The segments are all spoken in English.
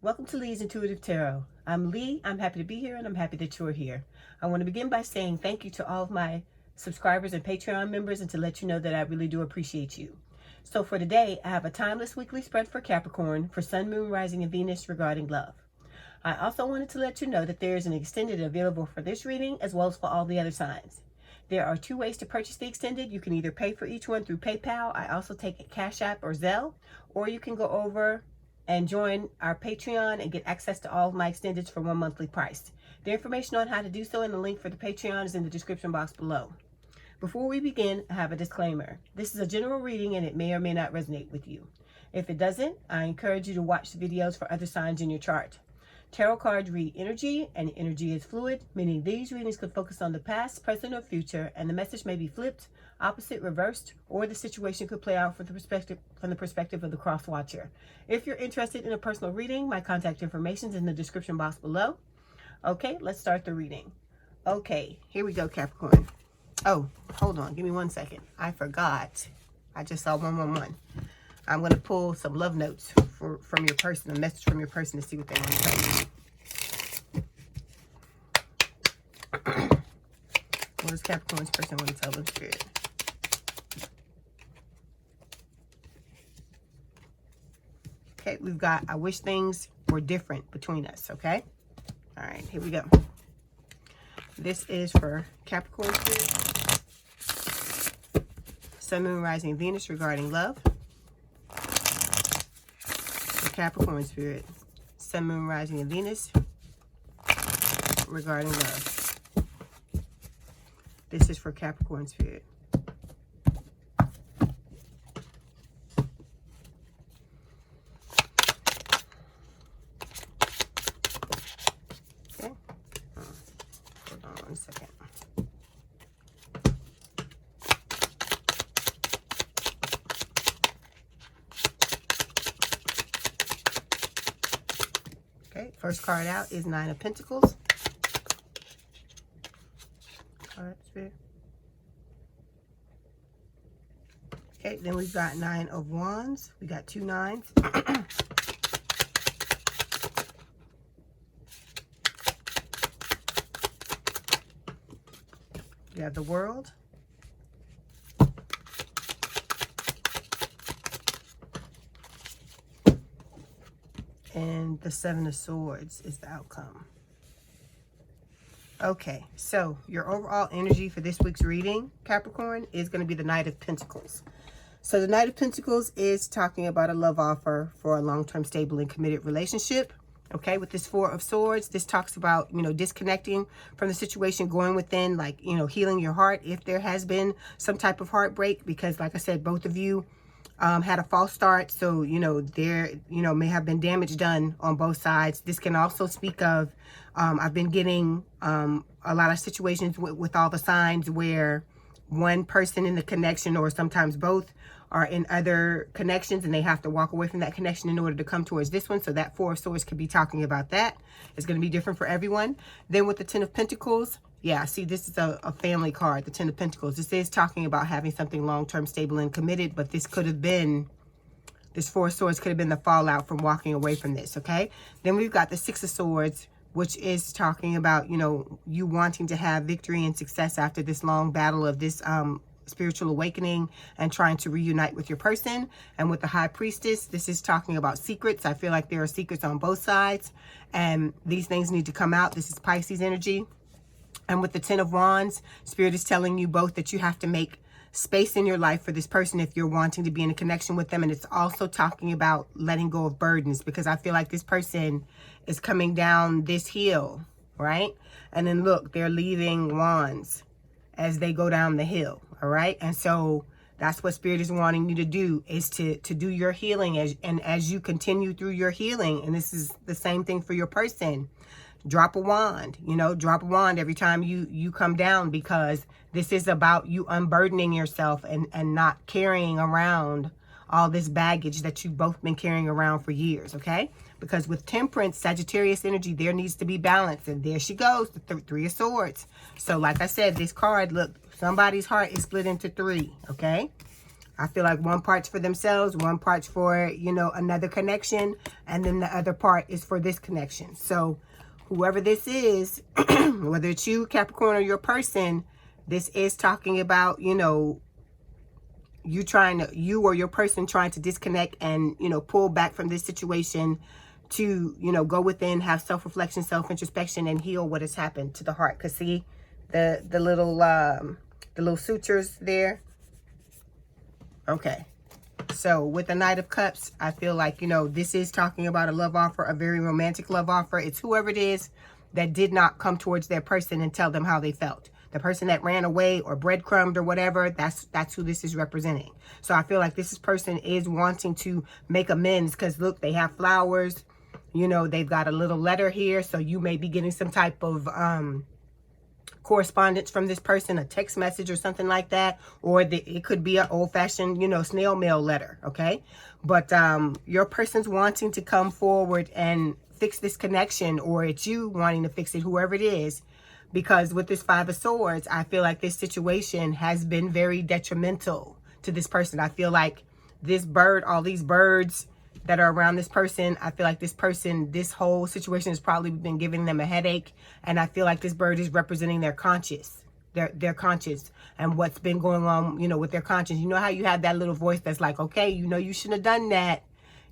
Welcome to Leigh's Intuitive Tarot. I'm Leigh. I'm happy to be here and I'm happy that you're here. I want to begin by saying thank you to all of my subscribers and Patreon members and to let you know that I really do appreciate you. So for today, I have a timeless weekly spread for Capricorn for Sun, Moon, Rising, and Venus regarding love. I also wanted to let you know that there is an extended available for this reading as well as for all the other signs. There are two ways to purchase the extended. You can either pay for each one through PayPal. I also take a Cash App or Zelle, or you can go over and join our Patreon and get access to all of my extendeds for one monthly price. The information on how to do so and the link for the Patreon is in the description box below. Before we begin, I have a disclaimer. This is a general reading and it may or may not resonate with you. If it doesn't, I encourage you to watch the videos for other signs in your chart. Tarot cards read energy, and energy is fluid, meaning these readings could focus on the past, present, or future, and the message may be flipped, opposite, reversed, or the situation could play out from the perspective of the cross watcher. If you're interested in a personal reading, my contact information is in the description box below. Okay, let's start the reading. Okay, here we go, Capricorn. Oh, hold on, give me 1 second. I forgot. I just saw 111. I'm going to pull some love notes from your person, a message from your person to see what they want to tell you. What does Capricorn's person want to tell them, Spirit? Okay, we've got, I wish things were different between us, okay? All right, here we go. This is for Capricorn Spirit. Sun, Moon, Rising, Venus regarding love. Capricorn Spirit, Sun, Moon, Rising, and Venus regarding love. This is for Capricorn Spirit. Okay. Hold on 1 second. Okay, first card out is Nine of Pentacles. Card Spirit. Okay, then we've got Nine of Wands. We got two nines. We have the World. And the Seven of Swords is the outcome. Okay, so your overall energy for this week's reading, Capricorn, is going to be the Knight of Pentacles. So the Knight of Pentacles is talking about a love offer for a long-term, stable, and committed relationship. Okay, with this Four of Swords, this talks about, disconnecting from the situation, going within, like, healing your heart if there has been some type of heartbreak. Because, like I said, both of you had a false start, so there may have been damage done on both sides. This can also speak of I've been getting a lot of situations with all the signs where one person in the connection, or sometimes both, are in other connections and they have to walk away from that connection in order to come towards this one. So that Four of Swords could be talking about that. It's going to be different for everyone. Then with the Ten of Pentacles, yeah, see, this is a family card, the Ten of Pentacles. This is talking about having something long-term, stable, and committed, but this could have been, this Four of Swords could have been the fallout from walking away from this, okay? Then we've got the Six of Swords, which is talking about, you wanting to have victory and success after this long battle of this spiritual awakening and trying to reunite with your person. And with the High Priestess, this is talking about secrets. I feel like there are secrets on both sides and these things need to come out. This is Pisces energy. And with the Ten of Wands, Spirit is telling you both that you have to make space in your life for this person if you're wanting to be in a connection with them. And it's also talking about letting go of burdens, because I feel like this person is coming down this hill, right? And then look, they're leaving wands as they go down the hill, all right? And so that's what Spirit is wanting you to do, is to do your healing. As you continue through your healing, and this is the same thing for your person, drop a wand, drop a wand every time you come down, because this is about you unburdening yourself and not carrying around all this baggage that you've both been carrying around for years, okay? Because with Temperance, Sagittarius energy, there needs to be balance. And there she goes, the Three of Swords. So like I said, this card, look, somebody's heart is split into three, okay? I feel like one part's for themselves, one part's for, you know, another connection, and then the other part is for this connection. So whoever this is, whether it's you, Capricorn, or your person, this is talking about, you know, you or your person trying to disconnect and, you know, pull back from this situation to, you know, go within, have self-reflection, self-introspection, and heal what has happened to the heart. Because see the little sutures there. Okay, so with the Knight of Cups, I feel like, you know, this is talking about a love offer, a very romantic love offer. It's whoever it is that did not come towards their person and tell them how they felt. The person that ran away or breadcrumbed or whatever, that's who this is representing. So I feel like this person is wanting to make amends because, look, they have flowers. You know, they've got a little letter here. So you may be getting some type of correspondence from this person, a text message or something like that, or it could be an old-fashioned, you know, snail mail letter. Okay, but your person's wanting to come forward and fix this connection, or it's you wanting to fix it, whoever it is, because with this Five of Swords, I feel like this situation has been very detrimental to this person. I feel like this bird, all these birds that are around this person, I feel like this person, this whole situation has probably been giving them a headache. And I feel like this bird is representing their conscience, their conscience, and what's been going on, you know, with their conscience. You know how you have that little voice that's like, okay, you know, you shouldn't have done that.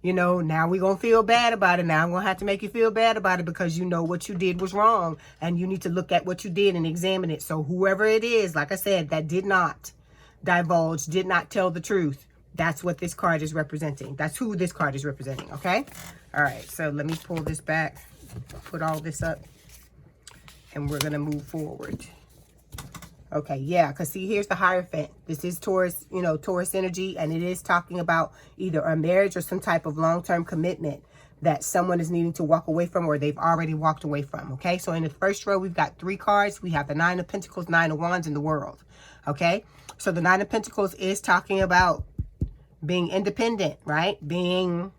You know, now we're going to feel bad about it. Now I'm going to have to make you feel bad about it because you know what you did was wrong. And you need to look at what you did and examine it. So whoever it is, like I said, that did not divulge, did not tell the truth, that's what this card is representing. That's who this card is representing, okay? All right, so let me pull this back, put all this up, and we're going to move forward. Okay, yeah, because see, here's the Hierophant. This is Taurus, you know, Taurus energy, and it is talking about either a marriage or some type of long-term commitment that someone is needing to walk away from, or they've already walked away from, okay? So in the first row, we've got 3 cards. We have the Nine of Pentacles, Nine of Wands, and the World, okay? So the Nine of Pentacles is talking about being independent, right? Being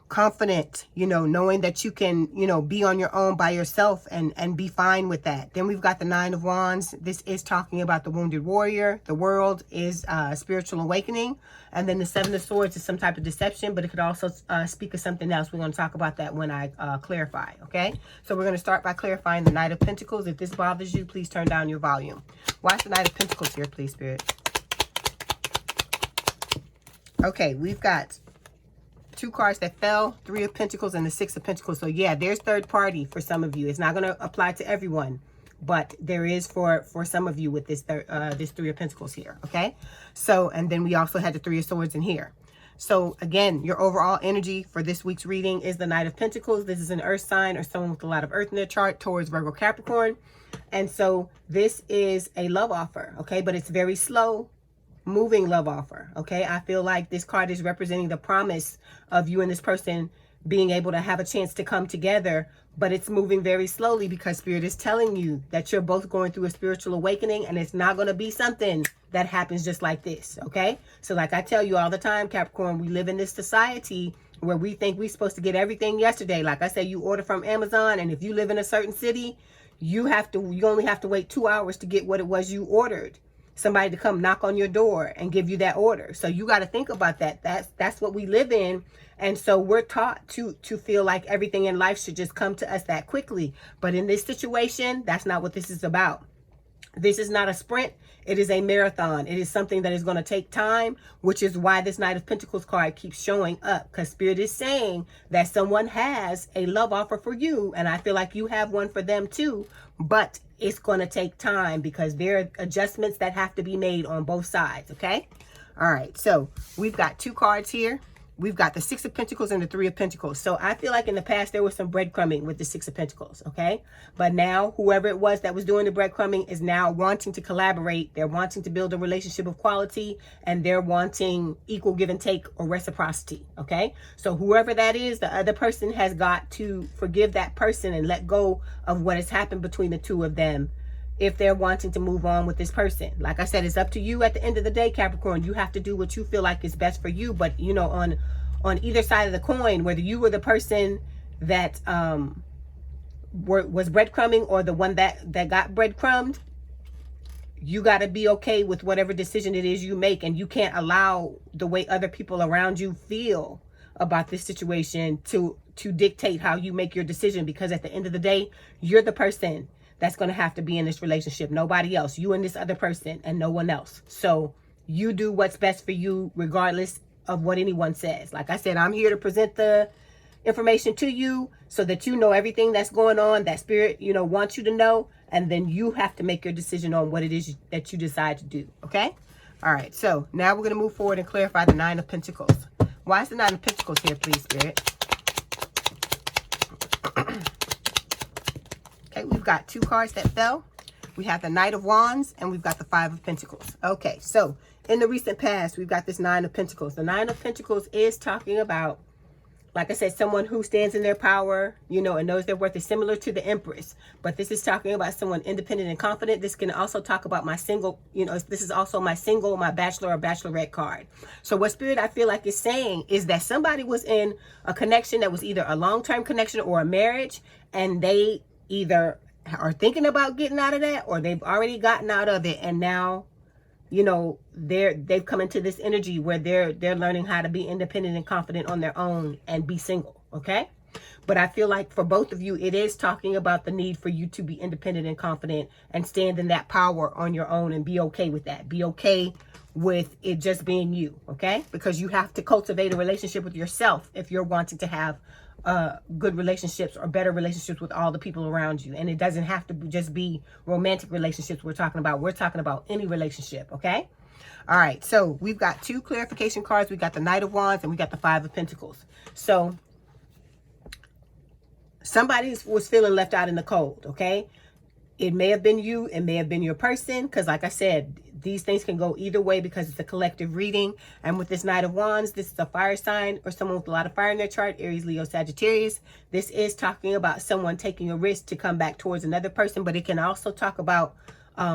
confident, you know, knowing that you can, you know, be on your own by yourself and be fine with that. Then we've got the Nine of Wands. This is talking about the wounded warrior. The World is spiritual awakening. And then the Seven of Swords is some type of deception, but it could also speak of something else. We're going to talk about that when I clarify, okay? So we're going to start by clarifying the Knight of Pentacles. If this bothers you, please turn down your volume. Why is the Knight of Pentacles here, please, Spirit? Okay, we've got 2 cards that fell, 3 of Pentacles and the 6 of Pentacles. So yeah, there's third party for some of you. It's not going to apply to everyone, but there is for some of you with this 3 of Pentacles here, okay? So, and then we also had the 3 of Swords in here. So again, your overall energy for this week's reading is the Knight of Pentacles. This is an earth sign or someone with a lot of earth in their chart, towards Virgo, Capricorn. And so this is a love offer, okay? But it's very slow moving love offer, okay? I feel like this card is representing the promise of you and this person being able to have a chance to come together, but it's moving very slowly because Spirit is telling you that you're both going through a spiritual awakening, and it's not going to be something that happens just like this, okay? So like I tell you all the time, Capricorn, we live in this society where we think we're supposed to get everything yesterday. Like I say, you order from Amazon, and if you live in a certain city, you only have to wait 2 hours to get what it was you ordered. Somebody to come knock on your door and give you that order. So you got to think about that. That's what we live in. And so we're taught to feel like everything in life should just come to us that quickly. But in this situation, that's not what this is about. This is not a sprint. It is a marathon. It is something that is going to take time, which is why this Knight of Pentacles card keeps showing up, because Spirit is saying that someone has a love offer for you. And I feel like you have one for them too, but it's going to take time because there are adjustments that have to be made on both sides. Okay. All right. So we've got 2 cards here. We've got the 6 of Pentacles and the 3 of Pentacles. So I feel like in the past, there was some breadcrumbing with the 6 of Pentacles, okay? But now, whoever it was that was doing the breadcrumbing is now wanting to collaborate. They're wanting to build a relationship of quality, and they're wanting equal give and take or reciprocity, okay? So whoever that is, the other person has got to forgive that person and let go of what has happened between the 2 of them if they're wanting to move on with this person. Like I said, it's up to you at the end of the day, Capricorn. You have to do what you feel like is best for you. But, you know, on either side of the coin, whether you were the person that was breadcrumbing or the one that got breadcrumbed, you got to be okay with whatever decision it is you make, and you can't allow the way other people around you feel about this situation to dictate how you make your decision, because at the end of the day, you're the person that's going to have to be in this relationship. Nobody else. You and this other person, and no one else. So you do what's best for you regardless of what anyone says. Like I said, I'm here to present the information to you so that you know everything that's going on, that spirit, you know, wants you to know, and then you have to make your decision on what it is that you decide to do. Okay? All right. So now we're going to move forward and clarify the Nine of Pentacles. Why is the Nine of Pentacles here, please, Spirit? Okay, we've got two cards that fell. We have the Knight of Wands, and we've got the Five of Pentacles. Okay, so in the recent past, we've got this Nine of Pentacles. The Nine of Pentacles is talking about, like I said, someone who stands in their power, you know, and knows their worth. Is similar to the Empress. But this is talking about someone independent and confident. This can also talk about my single, you know, this is also my single, my bachelor or bachelorette card. So what Spirit, I feel like, is saying is that somebody was in a connection that was either a long-term connection or a marriage, and they either are thinking about getting out of that, or they've already gotten out of it, and now, you know, they've come into this energy where they're learning how to be independent and confident on their own and be single. Okay, but I feel like for both of you, it is talking about the need for you to be independent and confident and stand in that power on your own, and be okay with that. Be okay with it just being you. Okay, because you have to cultivate a relationship with yourself if you're wanting to have good relationships or better relationships with all the people around you. And it doesn't have to just be romantic relationships we're talking about. We're talking about any relationship. Okay. All right. So we've got two clarification cards. We got the Knight of Wands, and we got the Five of Pentacles. So somebody was feeling left out in the cold. Okay. It may have been you. It may have been your person. Because like I said, these things can go either way because it's a collective reading. And with this Knight of Wands, this is a fire sign or someone with a lot of fire in their chart. Aries, Leo, Sagittarius. This is talking about someone taking a risk to come back towards another person. But it can also talk about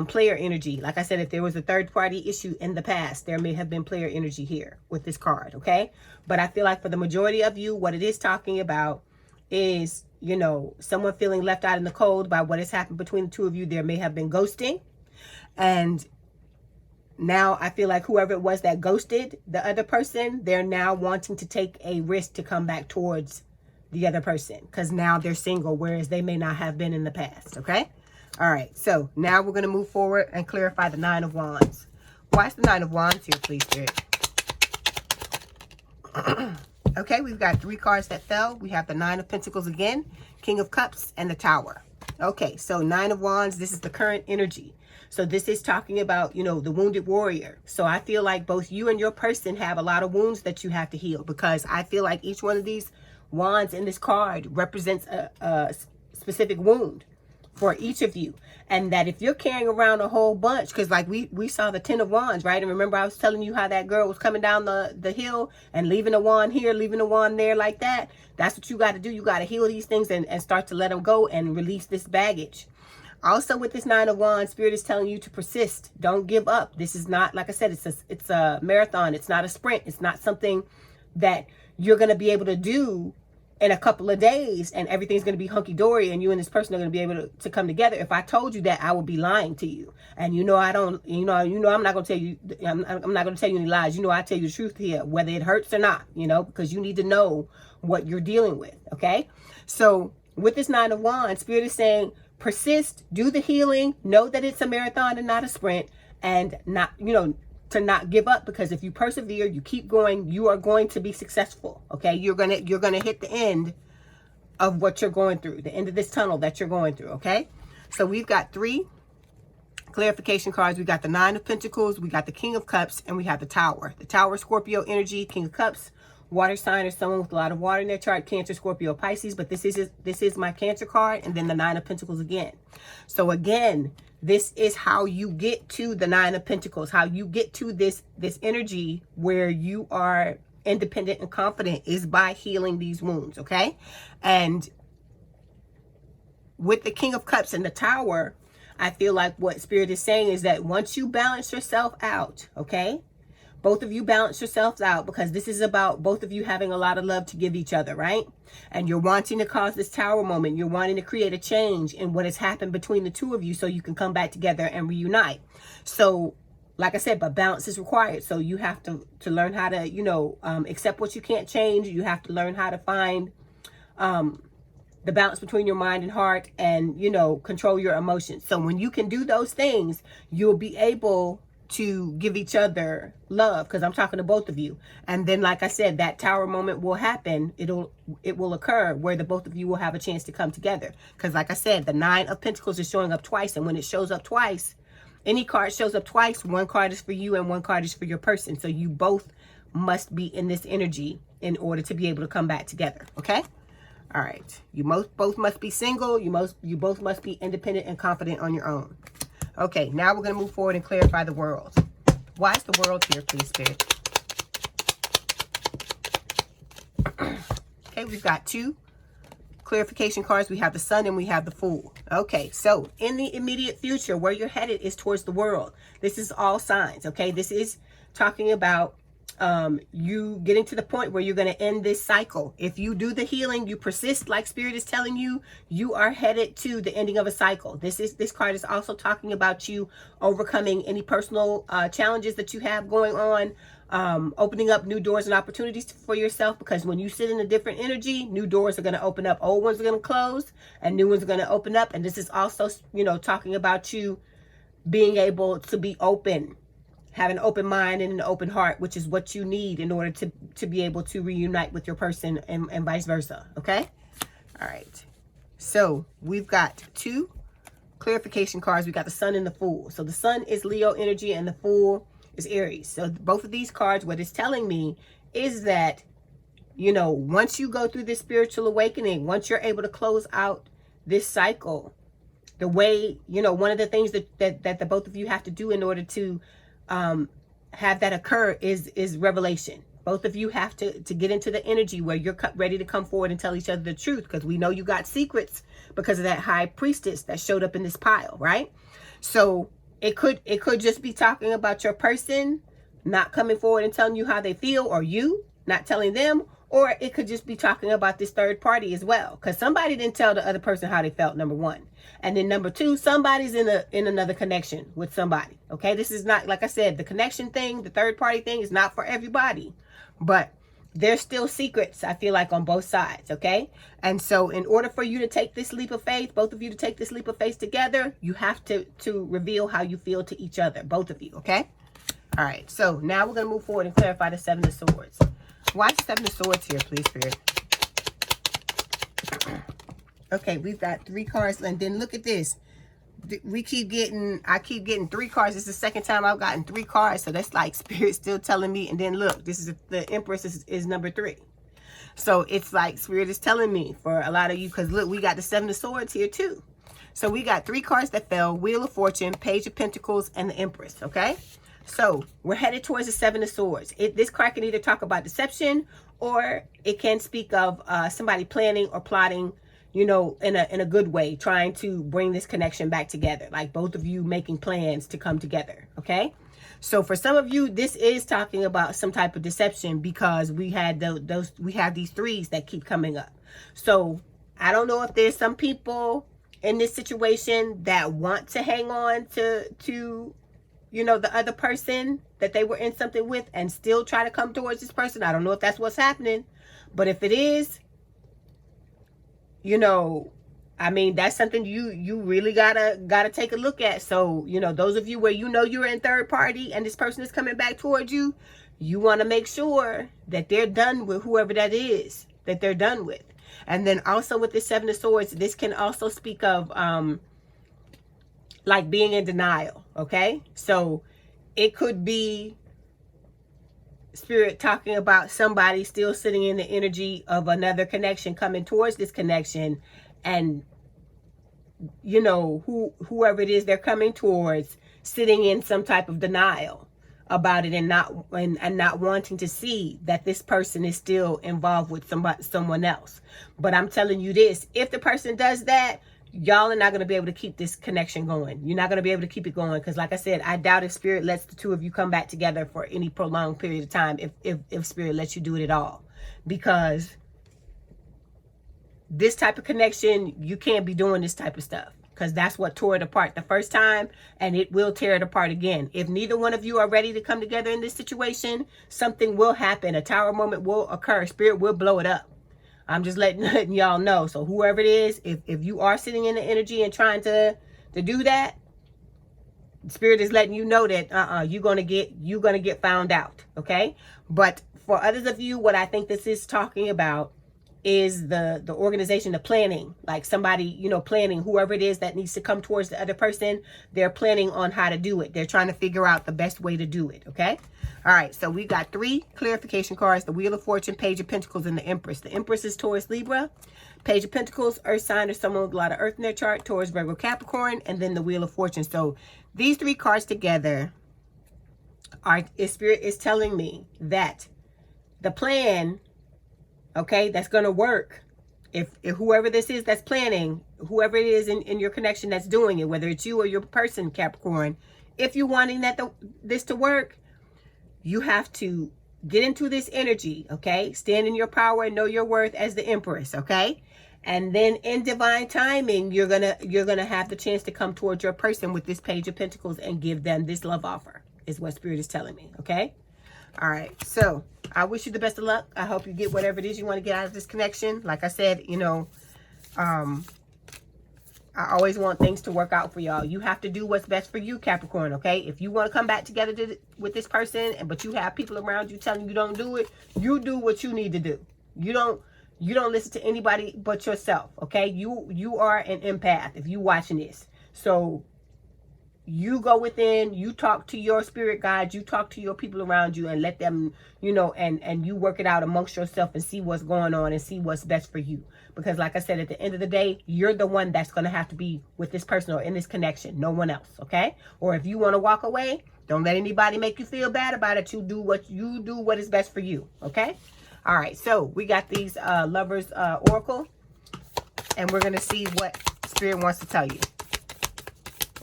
player energy. Like I said, if there was a third party issue in the past, there may have been player energy here with this card. Okay. But I feel like for the majority of you, what it is talking about is, you know, someone feeling left out in the cold by what has happened between the two of you. There may have been ghosting. And now I feel like whoever it was that ghosted the other person, they're now wanting to take a risk to come back towards the other person, because now they're single, whereas they may not have been in the past. Okay. All right. So now we're going to move forward and clarify the Nine of Wands. Why is the Nine of Wands here, please, Spirit? Okay, we've got three cards that fell. We have the Nine of Pentacles again, King of Cups, and the Tower. Okay, so Nine of Wands, this is the current energy. So this is talking about, you know, the wounded warrior. So I feel like both you and your person have a lot of wounds that you have to heal, because I feel like each one of these wands in this card represents a specific wound for each of you. And that if you're carrying around a whole bunch, because like we saw the 10 of Wands, right? And remember I was telling you how that girl was coming down the hill and leaving a wand here, leaving a wand there like that. That's what you got to do. You got to heal these things and start to let them go and release this baggage. Also with this Nine of Wands, Spirit is telling you to persist. Don't give up. This is not, like I said, it's a marathon. It's not a sprint. It's not something that you're going to be able to do in a couple of days and everything's going to be hunky-dory and you and this person are going to be able to come together. If I told you that, I would be lying to you. And you know I don't, you know I'm not going to tell you, I'm not going to tell you any lies. You know I tell you the truth here, whether it hurts or not, you know, because you need to know what you're dealing with. Okay. So with this Nine of Wands, Spirit is saying persist, do the healing, know that it's a marathon and not a sprint, and not, you know, to not give up, because if you persevere, you keep going, you are going to be successful. Okay, you're gonna hit the end of what you're going through, the end of this tunnel that you're going through. Okay, so we've got three clarification cards. We got the Nine of Pentacles, we got the King of Cups, and we have the Tower. The Tower, Scorpio energy. King of Cups, water sign or someone with a lot of water in their chart. Cancer, Scorpio, Pisces. But this is my Cancer card, and then the Nine of Pentacles again. So again, this is how you get to the Nine of Pentacles, how you get to this energy where you are independent and confident, is by healing these wounds. Okay, and with the King of Cups and the Tower, I feel like what Spirit is saying is that once you balance yourself out, okay, both of you balance yourselves out, because this is about both of you having a lot of love to give each other, right? And you're wanting to cause this tower moment. You're wanting to create a change in what has happened between the two of you so you can come back together and reunite. So, like I said, but balance is required. So you have to learn how to, you know, accept what you can't change. You have to learn how to find the balance between your mind and heart, and, you know, control your emotions. So when you can do those things, you'll be able to give each other love, because I'm talking to both of you. And then, like I said, that tower moment will happen. It will occur where the both of you will have a chance to come together. Because like I said, the 9 of Pentacles is showing up twice. And when it shows up twice, any card shows up twice, one card is for you and one card is for your person. So you both must be in this energy in order to be able to come back together. Okay? All right. You both must be single. You both must be independent and confident on your own. Okay, now we're going to move forward and clarify the world. Why is the world here, please, Spirit? Okay, we've got 2 clarification cards. We have the Sun and we have the Fool. Okay, so in the immediate future, where you're headed is towards the world. This is all signs, okay? This is talking about you getting to the point where you're going to end this cycle. If you do the healing, you persist like Spirit is telling you, you are headed to the ending of a cycle. This card is also talking about you overcoming any personal challenges that you have going on, opening up new doors and opportunities for yourself, because when you sit in a different energy, new doors are going to open up, old ones are going to close, and new ones are going to open up. And this is also, you know, talking about you being able to be open, have an open mind and an open heart, which is what you need in order to be able to reunite with your person, and vice versa. Okay. All right. So we've got 2 clarification cards. We got the Sun and the Fool. So the Sun is Leo energy and the Fool is Aries. So both of these cards, what it's telling me is that, you know, once you go through this spiritual awakening, once you're able to close out this cycle, the way, you know, one of the things that the both of you have to do in order to have that occur is revelation. Both of you have to get into the energy where you're ready to come forward and tell each other the truth, because we know you got secrets because of that High Priestess that showed up in this pile, right? So it could just be talking about your person not coming forward and telling you how they feel, or you not telling them, or it could just be talking about this third party as well, because somebody didn't tell the other person how they felt, number 1. And then number 2, somebody's in another connection with somebody. Okay, this is not, like I said, the connection thing, the third party thing is not for everybody, but there's still secrets, I feel like, on both sides. Okay, and so in order for you to take this leap of faith, both of you to take this leap of faith together, you have to reveal how you feel to each other, both of you. Okay, all right. So now we're going to move forward and clarify the 7 of Swords. Why is 7 of Swords here, please, Spirit? Okay, we've got 3 cards, and then look at this. I keep getting 3 cards. This is the second time I've gotten 3 cards, so that's like Spirit still telling me. And then look, this is the Empress is number 3. So it's like Spirit is telling me for a lot of you, because look, we got the 7 of Swords here too. So we got 3 cards that fell: Wheel of Fortune, Page of Pentacles, and the Empress. Okay, so we're headed towards the 7 of Swords. This card can either talk about deception, or it can speak of somebody planning or plotting, you know, in a good way, trying to bring this connection back together, like both of you making plans to come together. Okay, so for some of you, this is talking about some type of deception, because we had we have these 3s that keep coming up. So I don't know if there's some people in this situation that want to hang on to you know, the other person that they were in something with and still try to come towards this person. I don't know if that's what's happening, but if it is, you know, I mean, that's something you really gotta take a look at. So, you know, those of you where you know you're in third party and this person is coming back towards you, you want to make sure that they're done with whoever that is that they're done with. And then also with the 7 of Swords, this can also speak of like being in denial. Okay, so it could be Spirit talking about somebody still sitting in the energy of another connection coming towards this connection, and you know, whoever it is they're coming towards sitting in some type of denial about it, and not wanting to see that this person is still involved with someone else. But I'm telling you this, if the person does that, y'all are not going to be able to keep this connection going. You're not going to be able to keep it going because, like I said, I doubt if Spirit lets the two of you come back together for any prolonged period of time, if Spirit lets you do it at all. Because this type of connection, you can't be doing this type of stuff, because that's what tore it apart the first time, and it will tear it apart again. If neither one of you are ready to come together in this situation, something will happen. A tower moment will occur. Spirit will blow it up. I'm just letting y'all know. So whoever it is, if you are sitting in the energy and trying to do that, Spirit is letting you know that you're gonna get found out. Okay. But for others of you, what I think this is talking about is the organization, the planning, like somebody, you know, planning, whoever it is that needs to come towards the other person, they're planning on how to do it. They're trying to figure out the best way to do it. Okay. All right. So we got 3 clarification cards: the Wheel of Fortune, Page of Pentacles, and the Empress. The Empress is Taurus, Libra. Page of Pentacles, Earth sign, or someone with a lot of Earth in their chart, Taurus, Virgo, Capricorn, and then the Wheel of Fortune. So these 3 cards together Spirit is telling me that the plan, okay, that's going to work. If whoever this is that's planning, whoever it is in your connection that's doing it, whether it's you or your person, Capricorn, if you're wanting this to work, you have to get into this energy, okay? Stand in your power and know your worth as the Empress, okay? And then in divine timing, you're gonna have the chance to come towards your person with this Page of Pentacles and give them this love offer, is what Spirit is telling me, okay? All right, so I wish you the best of luck. I hope you get whatever it is you want to get out of this connection. Like I said, you know, I always want things to work out for y'all. You have to do what's best for you, Capricorn, okay? If you want to come back together with this person, but you have people around you telling you don't do it, you do what you need to do. You don't listen to anybody but yourself, okay? You are an empath if you watching this. So you go within, you talk to your spirit guides, you talk to your people around you and let them, you know, and you work it out amongst yourself and see what's going on and see what's best for you. Because like I said, at the end of the day, you're the one that's going to have to be with this person or in this connection, no one else, okay? Or if you want to walk away, don't let anybody make you feel bad about it. You do what is best for you, okay? All right, so we got these Lovers Oracle, and we're going to see what Spirit wants to tell you.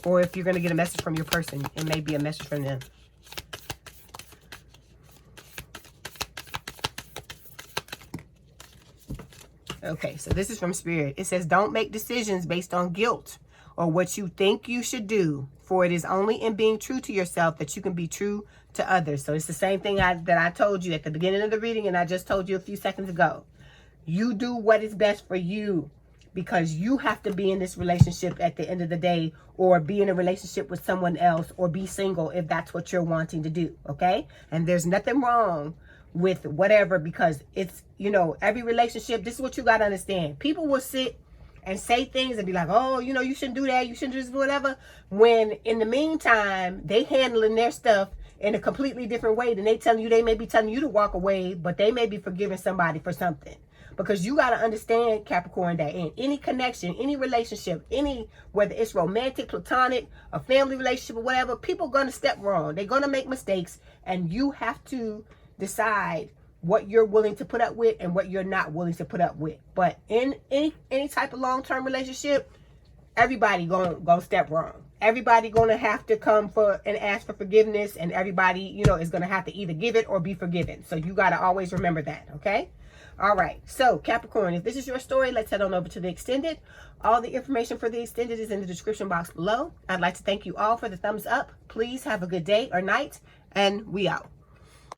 Or if you're going to get a message from your person, it may be a message from them. Okay, so this is from Spirit. It says, don't make decisions based on guilt or what you think you should do, for it is only in being true to yourself that you can be true to others. So it's the same thing that I told you at the beginning of the reading, and I just told you a few seconds ago. You do what is best for you, because you have to be in this relationship at the end of the day, or be in a relationship with someone else, or be single if that's what you're wanting to do, okay? And there's nothing wrong with whatever, because it's, you know, every relationship, this is what you got to understand. People will sit and say things and be like, oh, you know, you shouldn't do that, you shouldn't do this, whatever, when in the meantime, they handling their stuff in a completely different way than they may be telling you to walk away, but they may be forgiving somebody for something. Because you got to understand, Capricorn, that in any connection, any relationship, whether it's romantic, platonic, a family relationship, or whatever, people are going to step wrong. They're going to make mistakes, and you have to decide what you're willing to put up with and what you're not willing to put up with. But in any type of long-term relationship, everybody gonna step wrong. Everybody gonna have to come for and ask for forgiveness, and everybody, you know, is gonna have to either give it or be forgiven. So you got to always remember that, okay? All right, so Capricorn, if this is your story, let's head on over to the extended. All the information for the extended is in the description box below. I'd like to thank you all for the thumbs up. Please have a good day or night, and we out.